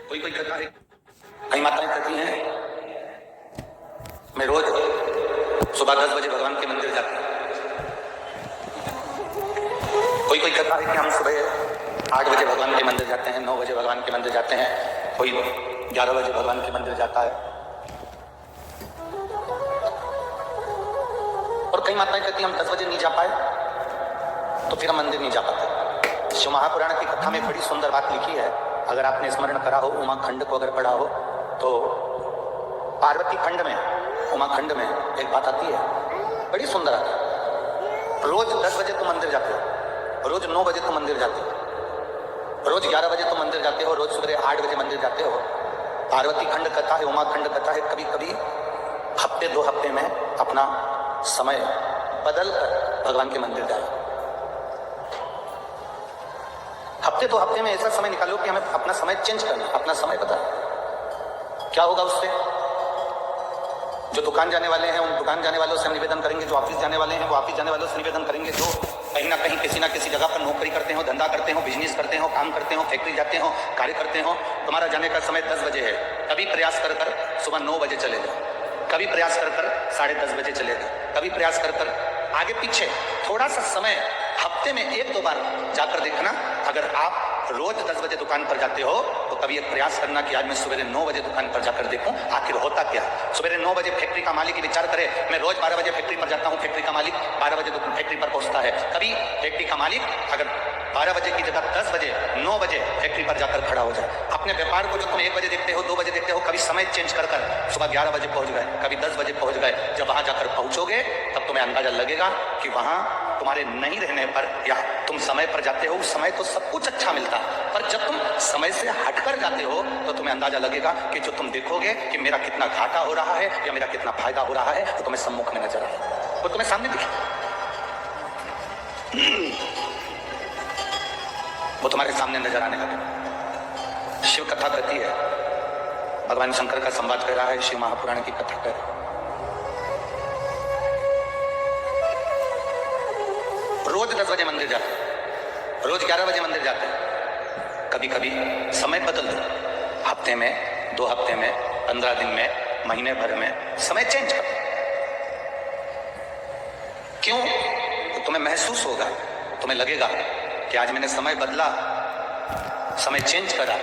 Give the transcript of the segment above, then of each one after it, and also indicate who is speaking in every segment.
Speaker 1: कोई कोई कहता है, कई माताएं कहती हैं मैं रोज सुबह 10 बजे भगवान के मंदिर जाती हूँ। कोई कोई कहता है कि हम सुबह 8 बजे भगवान के मंदिर जाते हैं, 9 बजे भगवान के मंदिर जाते हैं, कोई 11 बजे भगवान के मंदिर जाता है। और कई माताएं कहती हैं हम 10 बजे नहीं जा पाए तो फिर हम मंदिर नहीं जा पाते। शिव महापुराण की कथा में बड़ी सुंदर बात लिखी है, अगर आपने स्मरण करा हो, उमा खंड को अगर पढ़ा हो तो पार्वती खंड में, उमा खंड में एक बात आती है, बड़ी सुंदर आती है। रोज 10 बजे तुम मंदिर जाते हो, रोज 9 बजे तुम मंदिर जाते हो, रोज 11 बजे तुम मंदिर जाते हो, रोज सुबह 8 बजे मंदिर जाते हो। पार्वती खंड कथा है, उमा खंड कथा है, कभी कभी हफ्ते 2 हफ्ते में अपना समय बदल कर भगवान के मंदिर जाए। हफ्ते 2 हफ्ते में ऐसा समय निकालो कि हमें अपना समय चेंज करना, अपना समय बदल। क्या होगा उससे? जो दुकान जाने वाले हैं उन दुकान जाने वालों से हम निवेदन करेंगे, जो ऑफिस जाने वाले हैं वो ऑफिस जाने वालों से निवेदन करेंगे, जो कहीं ना कहीं किसी ना किसी जगह पर नौकरी करते हो, धंधा करते हो, बिजनेस करते हो, काम करते हो, फैक्ट्री जाते हो, कार्य करते हो, तुम्हारा जाने का समय 10 बजे है। कभी प्रयास कर कर सुबह 9 बजे चले जाओ, कभी प्रयास कर कर 10:30 बजे चले जाओ, कभी प्रयास कर कर आगे पीछे थोड़ा सा समय हफ्ते में 1-2 बार जाकर देखना। अगर आप रोज 10 बजे दुकान पर जाते हो तो कभी एक प्रयास करना कि आज मैं सवेरे 9 बजे दुकान पर जाकर देखूं आखिर होता क्या। सवेरे 9 बजे फैक्ट्री का मालिक विचार करे, मैं रोज 12 बजे फैक्ट्री पर जाता हूं, फैक्ट्री का मालिक 12 बजे फैक्ट्री पर पहुंचता है। कभी फैक्ट्री का मालिक अगर 12 बजे की जगह 10 बजे 9 बजे फैक्ट्री पर जाकर खड़ा हो जाए। अपने व्यापार को जो तुम 1 बजे देखते हो, 2 बजे देखते हो, कभी समय चेंज कर कर सुबह 11 बजे पहुंच गए, कभी 10 बजे पहुंच गए। जब वहां जाकर पहुंचोगे तब तुम्हें अंदाजा लगेगा कि वहां तुम्हारे नहीं रहने पर या तुम समय पर जाते हो, उस समय तो सब कुछ अच्छा मिलता, पर जब तुम समय से हटकर जाते हो तो तुम्हें अंदाजा लगेगा कि जो तुम देखोगे कि मेरा कितना घाटा हो रहा है या मेरा कितना फायदा हो रहा है, वो तुम्हें सम्मुख में नजर आए, वो तुम्हें सामने दिखे, वो तुम्हारे सामने नजर आने लगे। शिव कथा कहती है, भगवान शंकर का संवाद कह रहा है, शिव महापुराण की कथा कह रहा है। रोज 10 बजे मंदिर जाते हैं, रोज 11 बजे मंदिर जाते हैं, कभी कभी समय बदल दो, हफ्ते में, 2 हफ्ते में, 15 दिन में, महीने भर में समय चेंज करो। क्यों? तो तुम्हें महसूस होगा, तुम्हें लगेगा कि आज मैंने समय बदला, समय चेंज करा,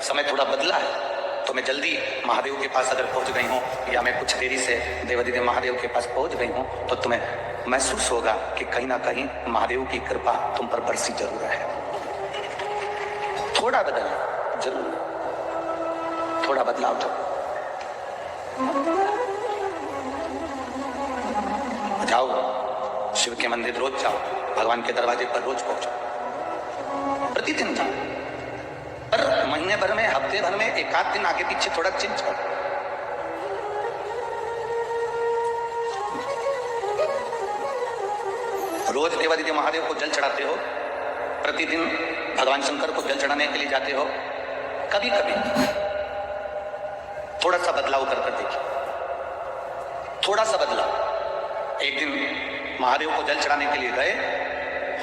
Speaker 1: समय थोड़ा बदला है, तो मैं जल्दी महादेव के पास अगर पहुंच गई हूं या मैं कुछ देरी से देवादिदेव महादेव के पास पहुंच गई हूं तो तुम्हें महसूस होगा कि कहीं ना कहीं महादेव की कृपा तुम पर बरसी जरूर है। थोड़ा बदल जरूर, थोड़ा बदलाव तो जाओ, शिव के मंदिर रोज जाओ, भगवान के दरवाजे पर रोज पहुंचो, प्रतिदिन जाओ, पर महीने भर में, हफ्ते भर में 1-8 दिन आगे पीछे थोड़ा चेंज करो। रोज देवादिदेव महादेव को जल चढ़ाते हो, प्रतिदिन भगवान शंकर को जल चढ़ाने के लिए जाते हो, कभी कभी थोड़ा सा बदलाव कर कर देखिए, थोड़ा सा बदलाव। एक दिन महादेव को जल चढ़ाने के लिए गए,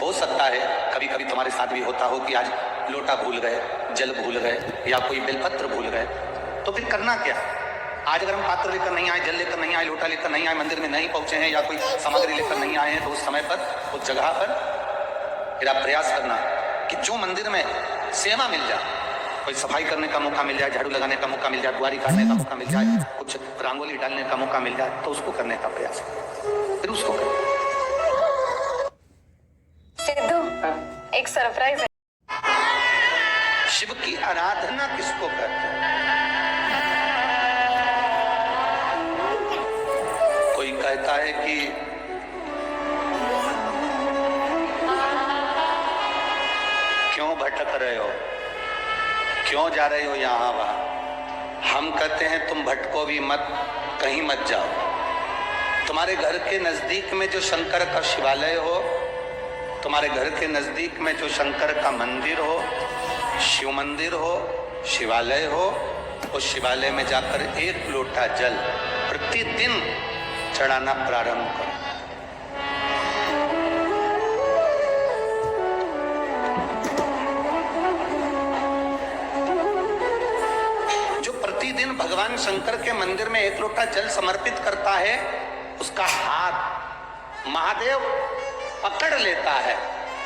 Speaker 1: हो सकता है कभी कभी तुम्हारे साथ भी होता हो कि आज लोटा भूल गए, जल भूल गए या कोई बेलपत्र भूल गए, तो फिर करना क्या? आज अगर हम पात्र लेकर नहीं आए, जल लेकर नहीं आए, लोटा लेकर नहीं आए, मंदिर में नहीं पहुंचे हैं या कोई सामग्री लेकर नहीं आए हैं, तो उस समय पर, उस जगह पर फिर आप प्रयास करना कि जो मंदिर में सेवा मिल जाए, कोई सफाई करने का मौका मिल जाए, झाड़ू लगाने का मौका मिल जाए, बुआरी काटने का मौका मिल जाए, कुछ रंगोली डालने का मौका मिल जाए, तो उसको करने का प्रयास करें, फिर उसको करें।
Speaker 2: सिद्धू, एक सरप्राइज है।
Speaker 1: शिव की आराधना किसको करते हैं? कोई कहता है कि क्यों भटक रहे हो, क्यों जा रहे हो यहां वहां। हम कहते हैं तुम भटको भी मत, कहीं मत जाओ। तुम्हारे घर के नजदीक में जो शंकर का शिवालय हो, तुम्हारे घर के नजदीक में जो शंकर का मंदिर हो, शिव मंदिर हो, शिवालय हो, उस शिवालय में जाकर 1 लोटा जल प्रतिदिन चढ़ाना प्रारंभ करो। भगवान शंकर के मंदिर में एक लोटा जल समर्पित करता है, उसका हाथ महादेव पकड़ लेता है,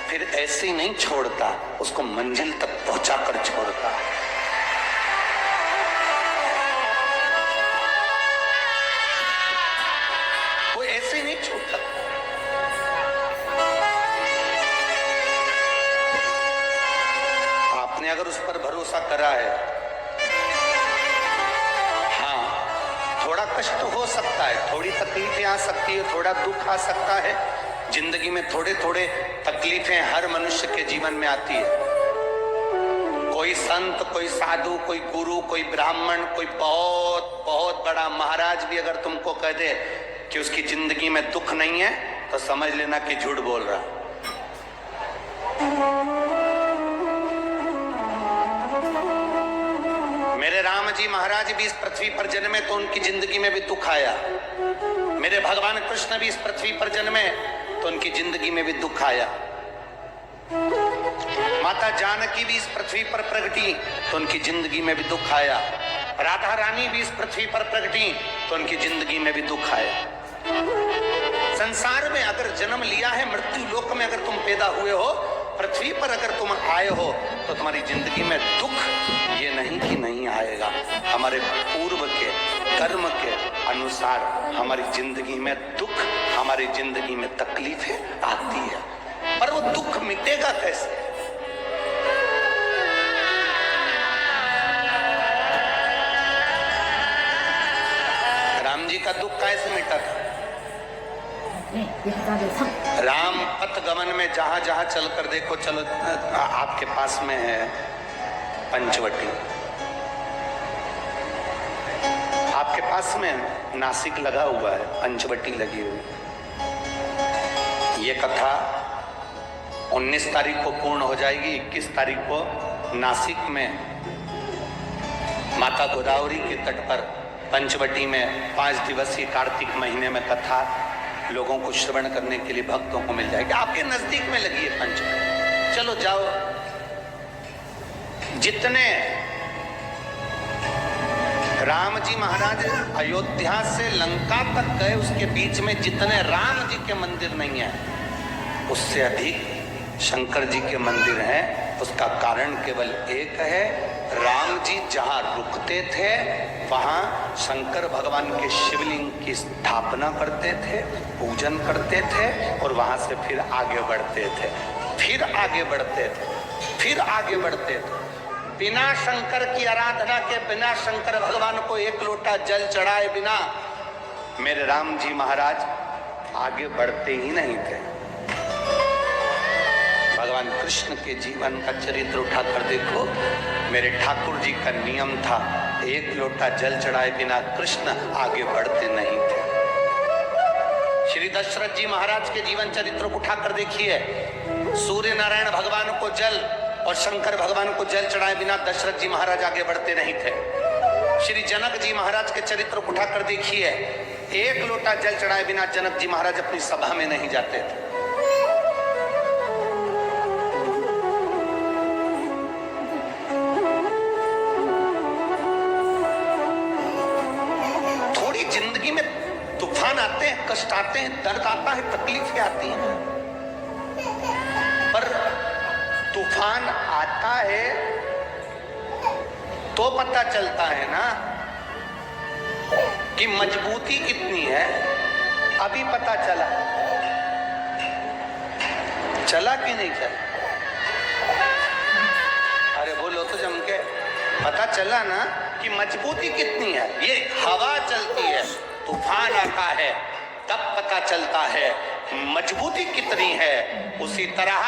Speaker 1: फिर ऐसे ही नहीं छोड़ता, उसको मंजिल तक पहुंचाकर छोड़ता है। वो ऐसे ही नहीं छोड़ सकता। आपने अगर उस पर भरोसा करा है, हाँ, थोड़ा कष्ट हो सकता है, थोड़ी तकलीफें आ सकती है, थोड़ा दुख आ सकता है, जिंदगी में थोड़े थोड़े तकलीफें हर मनुष्य के जीवन में आती है। कोई संत, कोई साधु, कोई गुरु, कोई ब्राह्मण, कोई बहुत बहुत बड़ा महाराज भी अगर तुमको कह दे कि उसकी जिंदगी में दुख नहीं है, तो समझ लेना कि झूठ बोल रहा। मेरे राम जी महाराज भी इस पृथ्वी पर जन्मे तो उनकी जिंदगी में भी दुख आया। मेरे भगवान कृष्ण भी इस पृथ्वी पर जन्मे तो उनकी जिंदगी में भी दुख आया। माता जानकी भी इस पृथ्वी पर प्रगटी तो उनकी जिंदगी में भी दुख आया। राधा रानी भी इस पृथ्वी पर प्रगटी तो उनकी जिंदगी में भी दुख आया। संसार में अगर जन्म लिया है, मृत्यु लोक में अगर तुम पैदा हुए हो, पृथ्वी पर अगर तुम आए हो, तो तुम्हारी जिंदगी में दुख ये नहीं कि नहीं आएगा। हमारे पूर्व के कर्म के अनुसार हमारी जिंदगी में दुख, हमारी जिंदगी में तकलीफें आती है, पर वो दुख मिटेगा कैसे? राम जी का दुख कैसे मिटा था? राम पथ गमन में जहां जहां चलकर देखो, चलो आपके पास में है पंचवटी, आपके पास में नासिक लगा हुआ है, पंचवटी लगी हुई। ये कथा 19 तारीख को पूर्ण हो जाएगी। 21 तारीख को नासिक में माता गोदावरी के तट पर पंचवटी में 5 दिवसीय कार्तिक महीने में कथा लोगों को श्रवण करने के लिए भक्तों को मिल जाएगी। आपके नजदीक में लगी है पंचवटी, चलो जाओ। जितने राम जी महाराज अयोध्या से लंका तक गए, उसके बीच में जितने राम जी के मंदिर नहीं है, उससे अधिक शंकर जी के मंदिर हैं। उसका कारण केवल एक है, राम जी जहां रुकते थे वहां शंकर भगवान के शिवलिंग की स्थापना करते थे, पूजन करते थे, और वहां से फिर आगे बढ़ते थे, फिर आगे बढ़ते थे, फिर आगे बढ़ते थे। बिना शंकर की आराधना के, बिना शंकर भगवान को एक लोटा जल चढ़ाए बिना मेरे राम जी महाराज आगे बढ़ते ही नहीं थे। भगवान कृष्ण के जीवन का चरित्र उठाकर देखो। मेरे ठाकुर जी का नियम था, एक लोटा जल चढ़ाए बिना कृष्ण आगे बढ़ते नहीं थे। श्री दशरथ जी महाराज के जीवन चरित्र को उठाकर देखिए। सूर्य नारायण भगवान को जल और शंकर भगवान को जल चढ़ाए बिना दशरथ जी महाराज आगे बढ़ते नहीं थे। श्री जनक जी महाराज के चरित्र को उठाकर देखिए। एक लोटा जल चढ़ाए बिना जनक जी महाराज अपनी सभा में नहीं जाते थे। जिंदगी में तूफान आते हैं, कष्ट आते हैं, दर्द आता है, तकलीफें आती हैं, पर तूफान आता है तो पता चलता है ना कि मजबूती कितनी है। अभी पता चला कि नहीं चला? अरे बोलो तो जम के, पता चला ना कि मजबूती कितनी है। ये हवा चलती है, तूफान आता है, तब पता चलता है मजबूती कितनी है। उसी तरह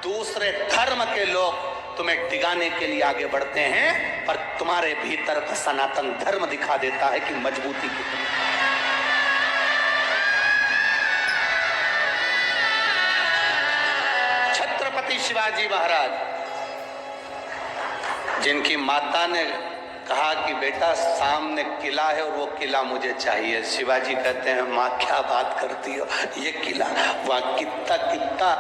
Speaker 1: दूसरे धर्म के लोग तुम्हें डिगाने के लिए आगे बढ़ते हैं, पर तुम्हारे भीतर का सनातन धर्म दिखा देता है कि मजबूती कितनी है। छत्रपति शिवाजी महाराज, जिनकी माता ने कहा कि बेटा सामने किला है और वो किला मुझे चाहिए, शिवाजी कहते हैं माँ क्या बात करती हो, ये किला वहां कितना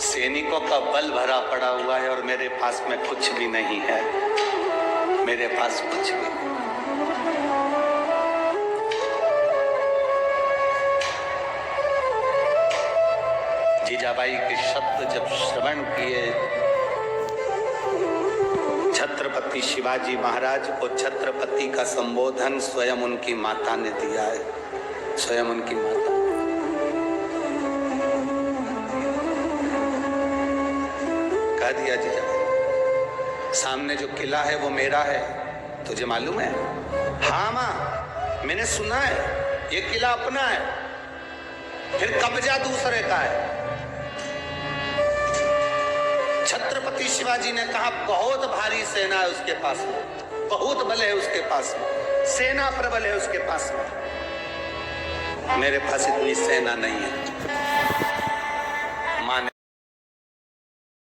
Speaker 1: सैनिकों का बल भरा पड़ा हुआ है और मेरे पास में कुछ भी नहीं है। मेरे पास कुछ भी नहीं। जीजाबाई के शब्द जब श्रवण किए छत्रपति शिवाजी महाराज को, छत्रपति का संबोधन स्वयं उनकी माता ने दिया है, स्वयं उनकी माता। कह दिया जीजाबाई, सामने जो किला है वो मेरा है, तुझे मालूम है? हाँ मां, मैंने सुना है, ये किला अपना है, फिर कब्जा दूसरे का है। छत्रपति शिवाजी ने कहा, बहुत भारी सेना है उसके पास में, बहुत बल है उसके पास में, सेना प्रबल है उसके पास में, मेरे पास इतनी सेना नहीं है।